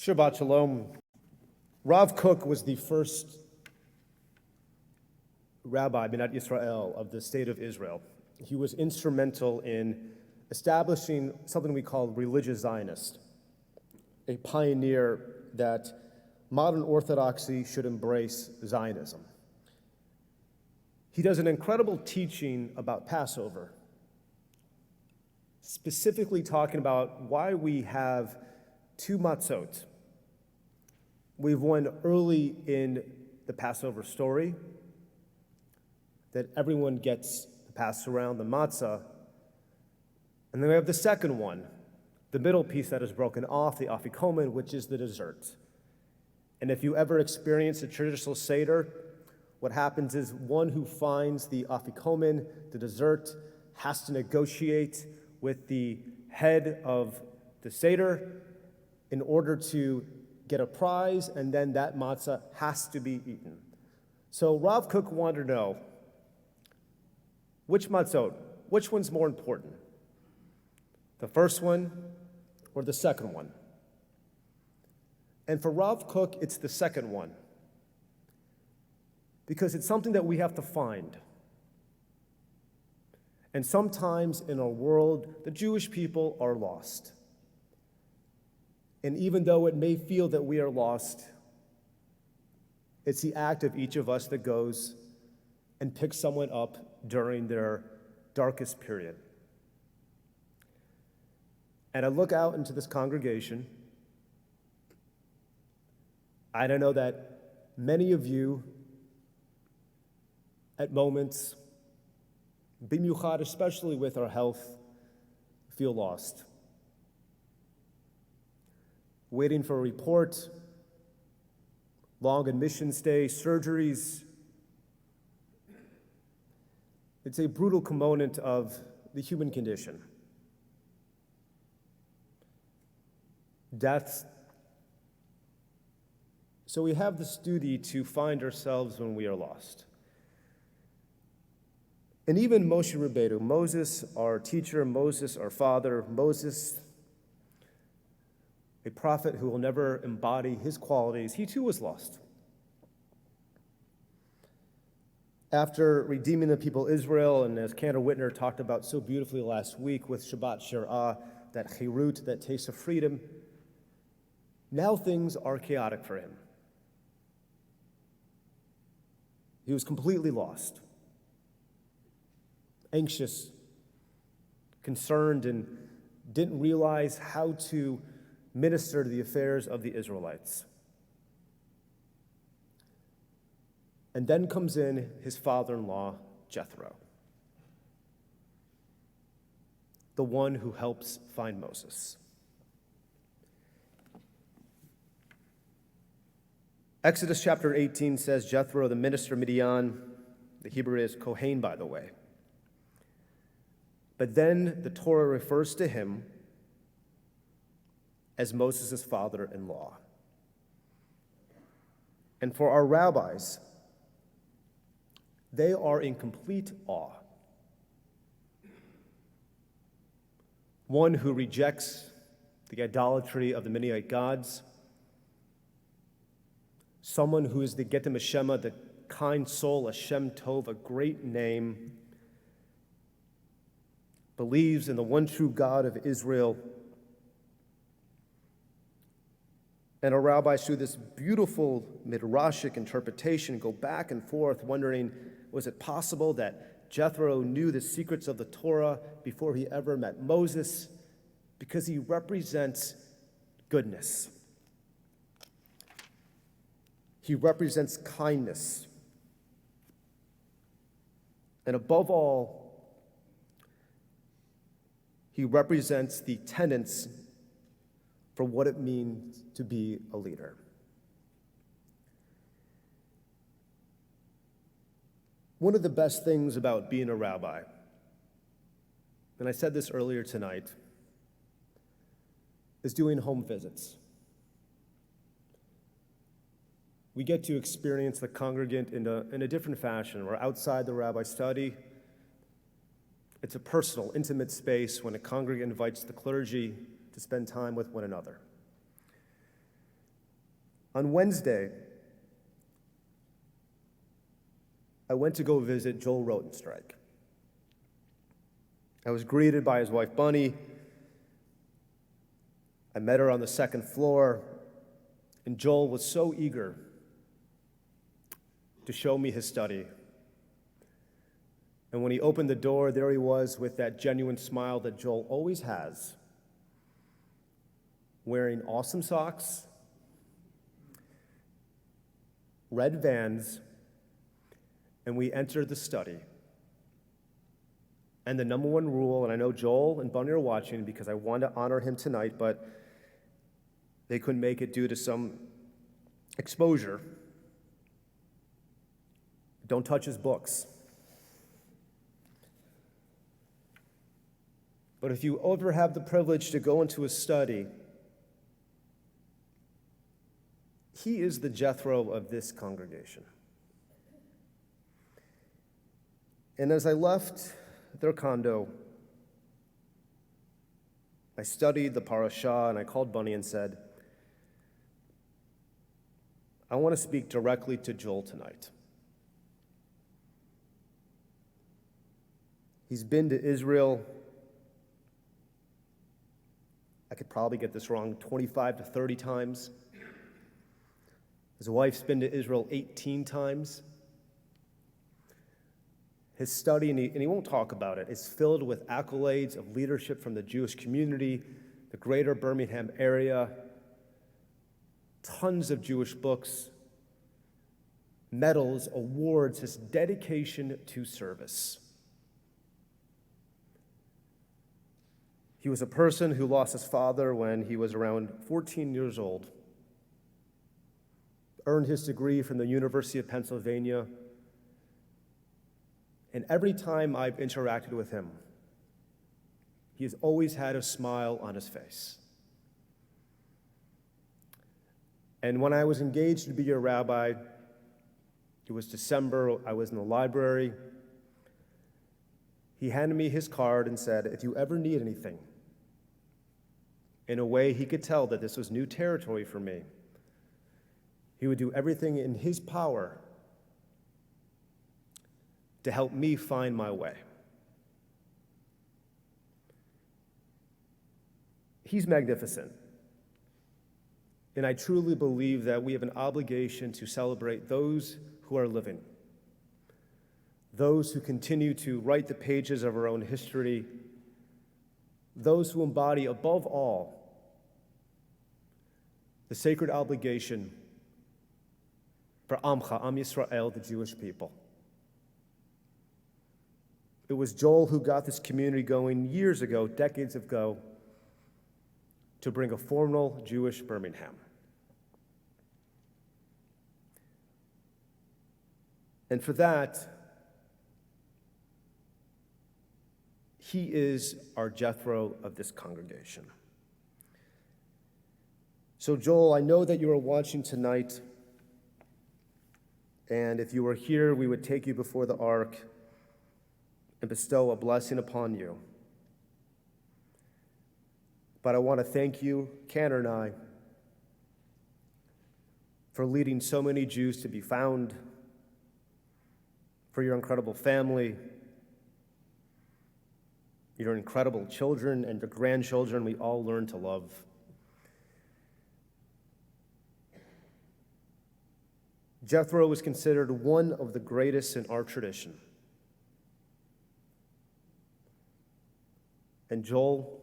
Shabbat Shalom. Rav Kook was the first rabbi, Binat Israel, of the state of Israel. He was instrumental in establishing something we call religious Zionist, a pioneer that modern Orthodoxy should embrace Zionism. He does an incredible teaching about Passover, specifically talking about why we have two matzot. We have one early in the Passover story that everyone gets to pass around, the matzah. And then we have the second one, the middle piece that is broken off, the afikomen, which is the dessert. And if you ever experience a traditional Seder, what happens is one who finds the afikomen, the dessert, has to negotiate with the head of the Seder in order to get a prize, and then that matzah has to be eaten. So Rav Kook wanted to know, which matzot, which one's more important? The first one or the second one? And for Rav Kook, it's the second one, because it's something that we have to find. And sometimes in our world, the Jewish people are lost. And even though it may feel that we are lost, it's the act of each of us that goes and picks someone up during their darkest period. And I look out into this congregation, and I know that many of you, at moments, b'miuchad, especially with our health, feel lost. Waiting for a report, long admission stay, surgeries. It's a brutal component of the human condition. Deaths. So we have this duty to find ourselves when we are lost. And even Moshe Rabbeinu, Moses, our teacher, Moses, our father, Moses, a prophet who will never embody his qualities, he too was lost. After redeeming the people Israel, and as Cantor Whitner talked about so beautifully last week with Shabbat Shirah, that chirut, that taste of freedom, now things are chaotic for him. He was completely lost, anxious, concerned, and didn't realize how to minister to the affairs of the Israelites. And then comes in his father-in-law, Jethro, the one who helps find Moses. Exodus chapter 18 says Jethro, the minister of Midian, the Hebrew is Kohen, by the way. But then the Torah refers to him as Moses' father-in-law. And for our rabbis, they are in complete awe. One who rejects the idolatry of the Midianite gods, someone who is the Getem Hashema, the kind soul, a Shem Tov, a great name, believes in the one true God of Israel. And our rabbis, through this beautiful midrashic interpretation, go back and forth wondering, was it possible that Jethro knew the secrets of the Torah before he ever met Moses? Because he represents goodness. He represents kindness. And above all, he represents the tenets for what it means to be a leader. One of the best things about being a rabbi, and I said this earlier tonight, is doing home visits. We get to experience the congregant in a different fashion. We're outside the rabbi study. It's a personal, intimate space when a congregant invites the clergy to spend time with one another. On Wednesday, I went to go visit Joel Rotenstreich. I was greeted by his wife, Bunny. I met her on the second floor, and Joel was so eager to show me his study. And when he opened the door, there he was with that genuine smile that Joel always has, wearing awesome socks, red Vans, and we entered the study. And the number one rule, and I know Joel and Bunny are watching because I want to honor him tonight, but they couldn't make it due to some exposure. Don't touch his books. But if you ever have the privilege to go into his study, he is the Jethro of this congregation. And as I left their condo, I studied the parashah, and I called Bunny and said, I want to speak directly to Joel tonight. He's been to Israel, I could probably get this wrong, 25 to 30 times. His wife's been to Israel 18 times. His study, and he won't talk about it, is filled with accolades of leadership from the Jewish community, the greater Birmingham area, tons of Jewish books, medals, awards, his dedication to service. He was a person who lost his father when he was around 14 years old, earned his degree from the University of Pennsylvania, and every time I've interacted with him, he has always had a smile on his face. And when I was engaged to be your rabbi, it was December, I was in the library. He handed me his card and said, if you ever need anything, in a way he could tell that this was new territory for me, he would do everything in his power to help me find my way. He's magnificent. And I truly believe that we have an obligation to celebrate those who are living, those who continue to write the pages of our own history, those who embody, above all, the sacred obligation for Amcha, Am Yisrael, the Jewish people. It was Joel who got this community going years ago, decades ago, to bring a formal Jewish Birmingham. And for that, he is our Jethro of this congregation. So Joel, I know that you are watching tonight, and if you were here, we would take you before the ark and bestow a blessing upon you. But I want to thank you, Cantor and I, for leading so many Jews to be found, for your incredible family, your incredible children and your grandchildren we all learn to love. Jethro is considered one of the greatest in our tradition. And Joel,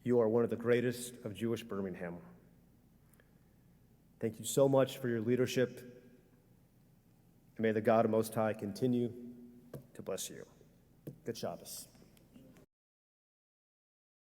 you are one of the greatest of Jewish Birmingham. Thank you so much for your leadership, and may the God Most High continue to bless you. Good Shabbos.